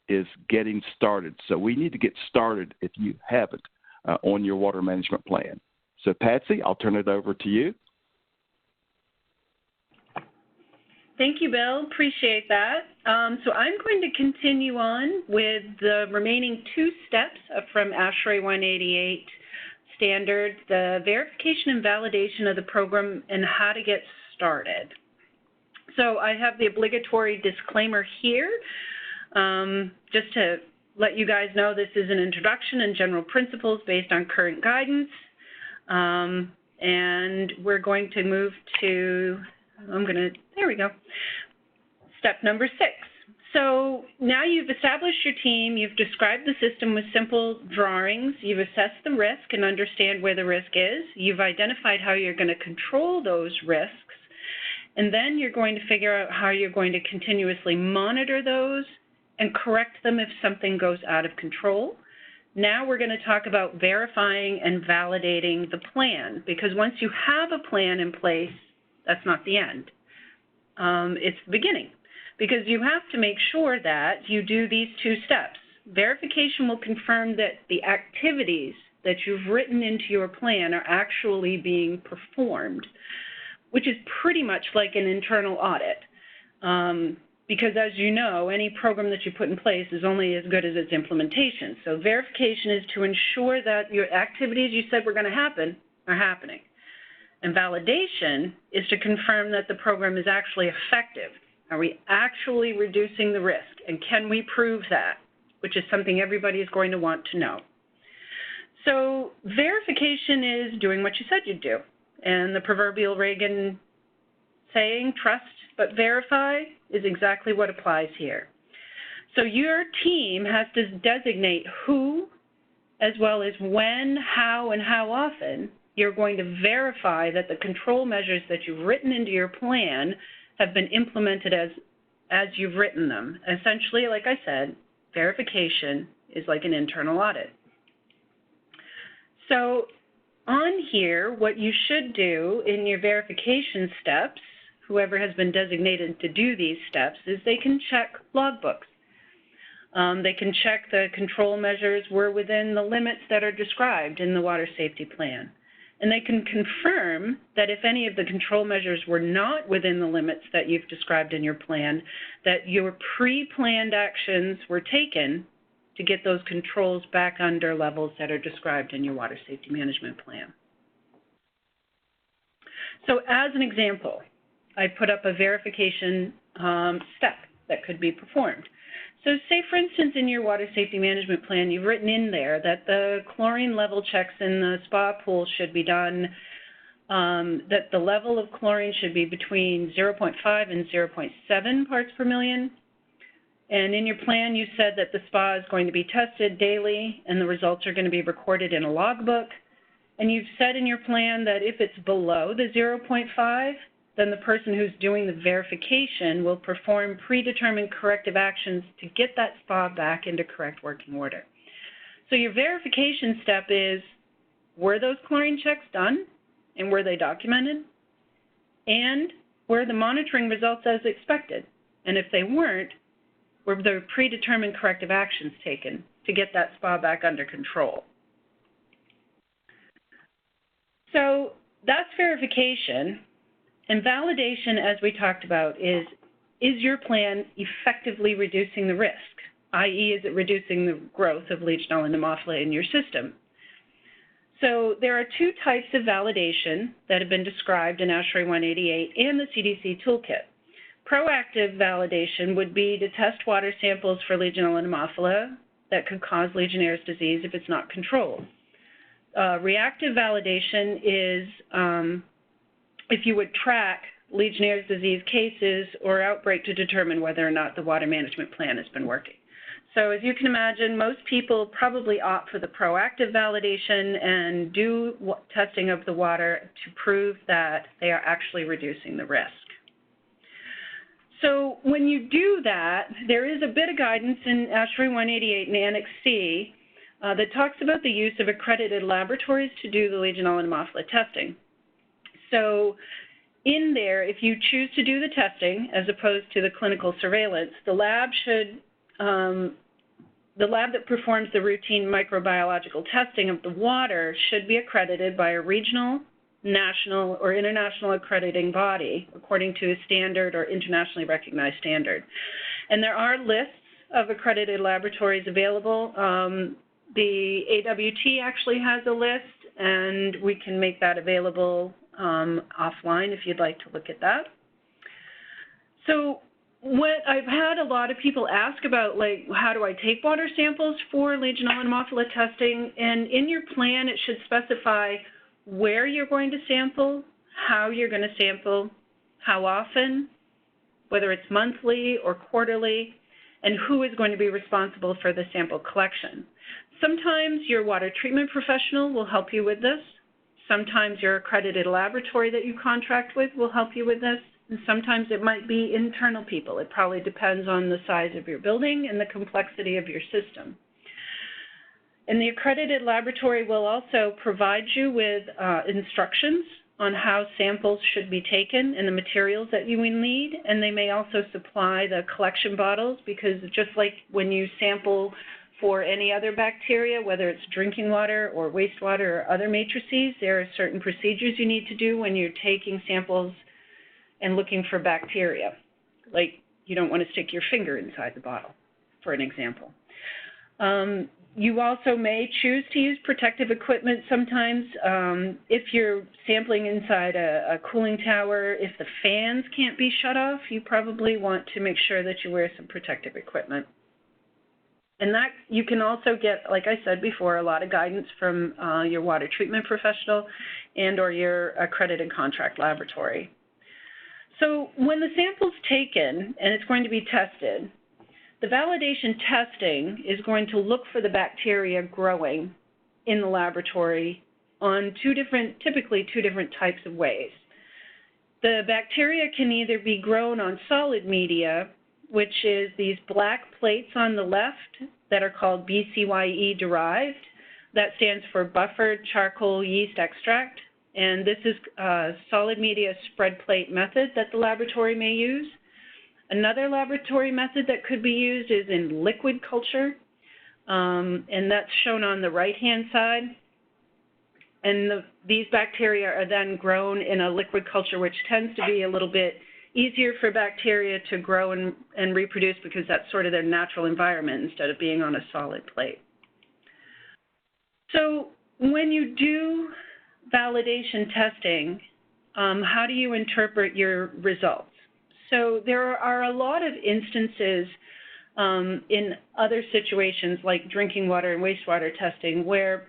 is getting started. So we need to get started if you haven't on your water management plan. So, Patsy, I'll turn it over to you. Thank you, Bill. Appreciate that. So I'm going to continue on with the remaining 2 steps from ASHRAE 188 standard, the verification and validation of the program and how to get started. So I have the obligatory disclaimer here, just to let you guys know this is an introduction and general principles based on current guidance. And we're going to move to, there we go, step number 6. So now you've established your team, you've described the system with simple drawings, you've assessed the risk and understand where the risk is, you've identified how you're going to control those risks, and then you're going to figure out how you're going to continuously monitor those and correct them if something goes out of control. Now we're going to talk about verifying and validating the plan, because once you have a plan in place, that's not the end. It's the beginning, because you have to make sure that you do these two steps. Verification will confirm that the activities that you've written into your plan are actually being performed, which is pretty much like an internal audit. Because as you know, any program that you put in place is only as good as its implementation. So verification is to ensure that your activities you said were going to happen are happening. And validation is to confirm that the program is actually effective. Are we actually reducing the risk? And can we prove that? Which is something everybody is going to want to know. So verification is doing what you said you'd do. And the proverbial Reagan saying, trust but verify, is exactly what applies here. So your team has to designate who, as well as when, how, and how often you're going to verify that the control measures that you've written into your plan have been implemented as you've written them. Essentially, like I said, verification is like an internal audit. So on here, what you should do in your verification steps, whoever has been designated to do these steps, is they can check logbooks. They can check the control measures were within the limits that are described in the water safety plan. And they can confirm that if any of the control measures were not within the limits that you've described in your plan, that your pre-planned actions were taken to get those controls back under levels that are described in your water safety management plan. So as an example, I put up a verification step that could be performed. So say, for instance, in your water safety management plan, you've written in there that the chlorine level checks in the spa pool should be done, that the level of chlorine should be between 0.5 and 0.7 parts per million. And in your plan, you said that the spa is going to be tested daily and the results are going to be recorded in a logbook. And you've said in your plan that if it's below the 0.5, then the person who's doing the verification will perform predetermined corrective actions to get that spa back into correct working order. So your verification step is, were those chlorine checks done and were they documented? And were the monitoring results as expected? And if they weren't, were there predetermined corrective actions taken to get that spa back under control? So that's verification. And validation, as we talked about, is your plan effectively reducing the risk, i.e., is it reducing the growth of Legionella and Haemophila in your system? So there are two types of validation that have been described in ASHRAE 188 and the CDC toolkit. Proactive validation would be to test water samples for Legionella and Haemophila that could cause Legionnaire's disease if it's not controlled. Reactive validation is if you would track Legionnaire's disease cases or outbreak to determine whether or not the water management plan has been working. So as you can imagine, most people probably opt for the proactive validation and do testing of the water to prove that they are actually reducing the risk. So when you do that, there is a bit of guidance in ASHRAE 188 and Annex C that talks about the use of accredited laboratories to do the Legionella and Haemophila testing. So in there, if you choose to do the testing as opposed to the clinical surveillance, the lab that performs the routine microbiological testing of the water should be accredited by a regional, national, or international accrediting body according to a standard or internationally recognized standard. And there are lists of accredited laboratories available. The AWT actually has a list, and we can make that available offline if you'd like to look at that. So what I've had a lot of people ask about, like, how do I take water samples for Legionella and Haemophila testing? And in your plan, it should specify where you're going to sample, how you're going to sample, how often, whether it's monthly or quarterly, and who is going to be responsible for the sample collection. Sometimes your water treatment professional will help you with this. Sometimes your accredited laboratory that you contract with will help you with this. And sometimes it might be internal people. It probably depends on the size of your building and the complexity of your system. And the accredited laboratory will also provide you with instructions on how samples should be taken and the materials that you will need. And they may also supply the collection bottles, because just like when you sample for any other bacteria, whether it's drinking water or wastewater or other matrices, there are certain procedures you need to do when you're taking samples and looking for bacteria. Like, you don't want to stick your finger inside the bottle, for an example. You also may choose to use protective equipment sometimes. If you're sampling inside a cooling tower, if the fans can't be shut off, you probably want to make sure that you wear some protective equipment. And that you can also get, like I said before, a lot of guidance from your water treatment professional and or your accredited contract laboratory. So when the sample's taken and it's going to be tested, the validation testing is going to look for the bacteria growing in the laboratory on typically two different types of ways. The bacteria can either be grown on solid media, which is these black plates on the left that are called BCYE derived. That stands for buffered charcoal yeast extract. And this is a solid media spread plate method that the laboratory may use. Another laboratory method that could be used is in liquid culture, and that's shown on the right-hand side. And these bacteria are then grown in a liquid culture, which tends to be a little bit easier for bacteria to grow and reproduce, because that's sort of their natural environment instead of being on a solid plate. So when you do validation testing, how do you interpret your results? So there are a lot of instances in other situations like drinking water and wastewater testing where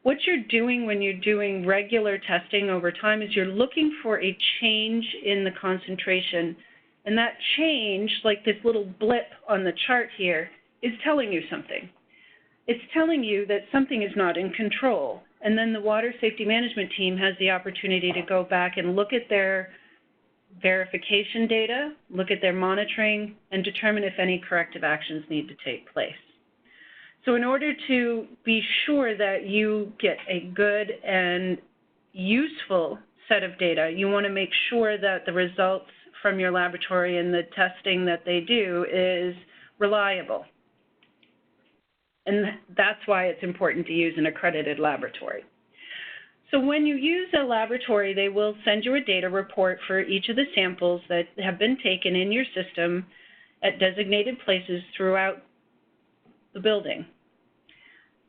what you're doing when you're doing regular testing over time is you're looking for a change in the concentration. And that change, like this little blip on the chart here, is telling you something. It's telling you that something is not in control. And then the water safety management team has the opportunity to go back and look at their verification data, look at their monitoring, and determine if any corrective actions need to take place. So in order to be sure that you get a good and useful set of data, you want to make sure that the results from your laboratory and the testing that they do is reliable. And that's why it's important to use an accredited laboratory. So when you use a laboratory, they will send you a data report for each of the samples that have been taken in your system at designated places throughout the building.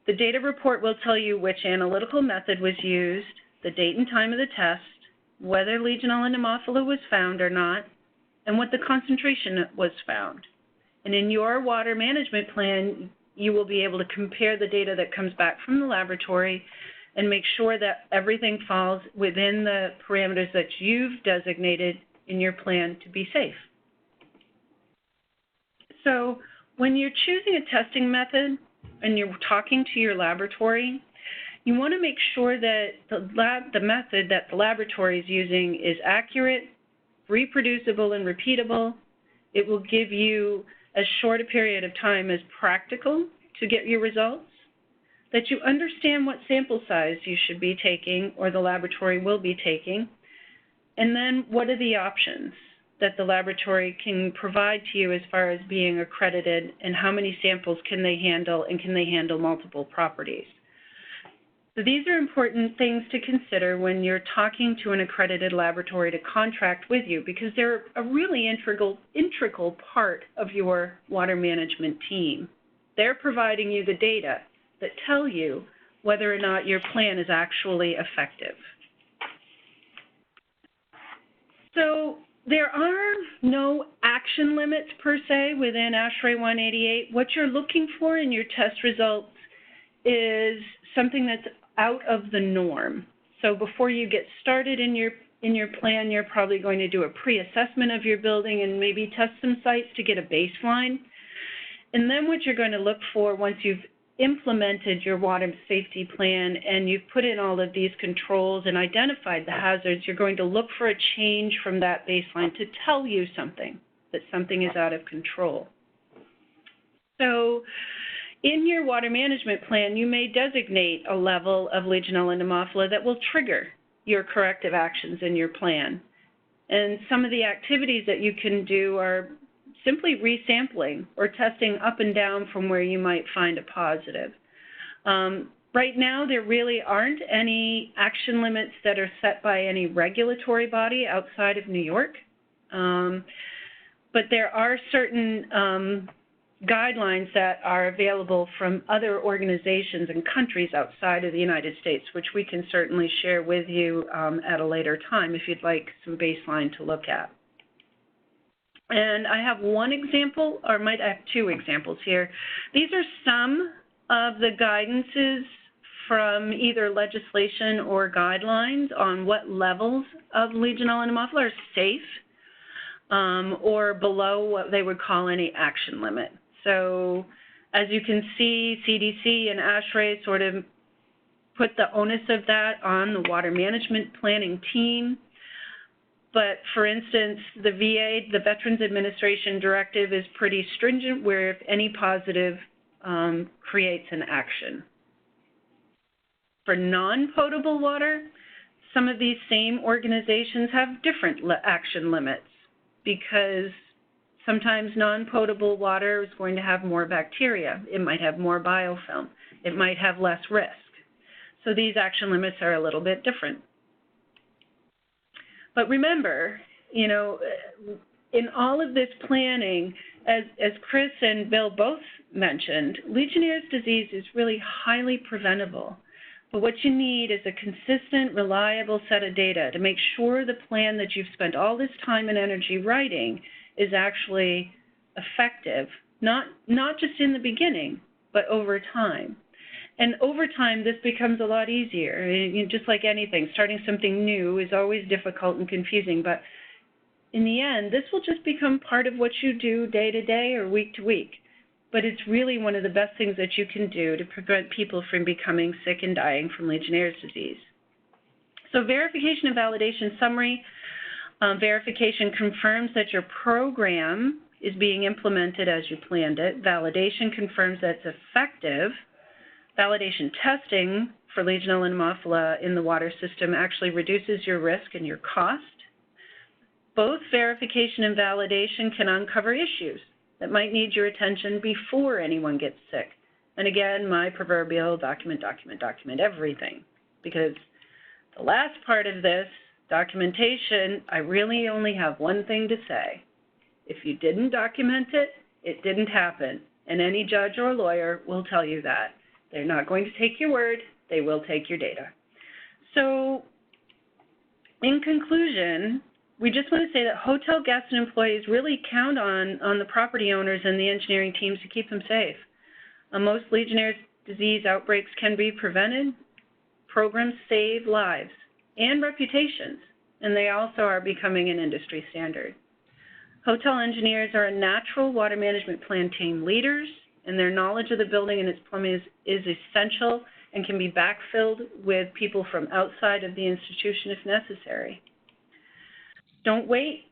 The data report will tell you which analytical method was used, the date and time of the test, whether Legionella pneumophila was found or not, and what the concentration was found. And in your water management plan, you will be able to compare the data that comes back from the laboratory and make sure that everything falls within the parameters that you've designated in your plan to be safe. So when you're choosing a testing method and you're talking to your laboratory, you want to make sure that the method that the laboratory is using is accurate, reproducible, and repeatable. It will give you as short a period of time as practical to get your results, that you understand what sample size you should be taking or the laboratory will be taking, and then what are the options that the laboratory can provide to you as far as being accredited, and how many samples can they handle, and can they handle multiple properties. So these are important things to consider when you're talking to an accredited laboratory to contract with you, because they're a really integral part of your water management team. They're providing you the data that tell you whether or not your plan is actually effective. So there are no action limits per se within ASHRAE 188. What you're looking for in your test results is something that's out of the norm. So before you get started in your plan, you're probably going to do a pre-assessment of your building and maybe test some sites to get a baseline. And then what you're going to look for once you've implemented your water safety plan and you've put in all of these controls and identified the hazards, you're going to look for a change from that baseline to tell you something, that something is out of control. So In your water management plan, you may designate a level of Legionella pneumophila that will trigger your corrective actions in your plan. And some of the activities that you can do are simply resampling or testing up and down from where you might find a positive. Right now, there really aren't any action limits that are set by any regulatory body outside of New York. But there are certain guidelines that are available from other organizations and countries outside of the United States, which we can certainly share with you at a later time if you'd like some baseline to look at. And I have one example, or might I have two examples here. These are some of the guidances from either legislation or guidelines on what levels of Legionella pneumophila are safe or below what they would call any action limit. So as you can see, CDC and ASHRAE sort of put the onus of that on the water management planning team. But for instance, the VA, the Veterans Administration directive, is pretty stringent, where if any positive creates an action. For non-potable water, some of these same organizations have different action limits, because sometimes non-potable water is going to have more bacteria. It might have more biofilm. It might have less risk. So these action limits are a little bit different. But remember, you know, in all of this planning, as Chris and Bill both mentioned, Legionnaire's disease is really highly preventable. But what you need is a consistent, reliable set of data to make sure the plan that you've spent all this time and energy writing is actually effective, not just in the beginning, but over time. And over time, this becomes a lot easier. Just like anything, starting something new is always difficult and confusing, but in the end, this will just become part of what you do day to day or week to week. But it's really one of the best things that you can do to prevent people from becoming sick and dying from Legionnaire's disease. So verification and validation summary. Verification confirms that your program is being implemented as you planned it. Validation confirms that it's effective. Validation testing for Legionella pneumophila in the water system actually reduces your risk and your cost. Both verification and validation can uncover issues that might need your attention before anyone gets sick. And again, my proverbial document everything, because the last part of this, documentation, I really only have one thing to say. If you didn't document it, it didn't happen. And any judge or lawyer will tell you that. They're not going to take your word, they will take your data. So in conclusion, we just want to say that hotel guests and employees really count on the property owners and the engineering teams to keep them safe. Most Legionnaire's disease outbreaks can be prevented. Programs save lives and reputations, and they also are becoming an industry standard. Hotel engineers are a natural water management plan team leaders, and their knowledge of the building and its plumbing is essential and can be backfilled with people from outside of the institution if necessary. Don't wait.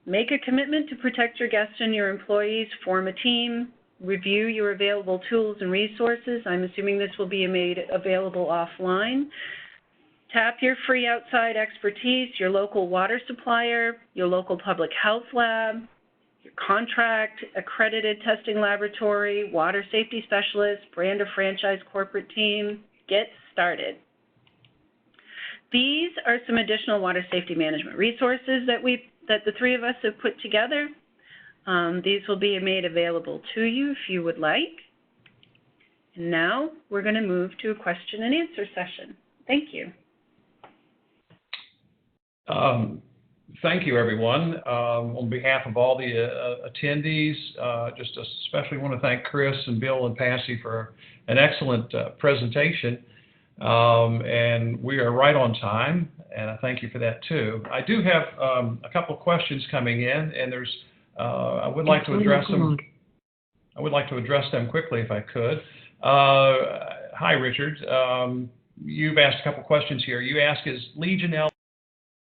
Make a commitment to protect your guests and your employees. Form a team. Review your available tools and resources. I'm assuming this will be made available offline. Tap your free outside expertise, your local water supplier, your local public health lab, your contract, accredited testing laboratory, water safety specialist, brand or franchise corporate team. Get started. These are some additional water safety management resources that the three of us have put together. These will be made available to you if you would like. And now we're going to move to a question and answer session. Thank you. Thank you, everyone. On behalf of all the attendees, just especially want to thank Chris and Bill and Passy for an excellent presentation. And we are right on time, and I thank you for that too. I do have a couple of questions coming in, and there's I would like to address them. I would like to address them quickly if I could. Hi, Richard. You've asked a couple questions here. You ask, is Legionella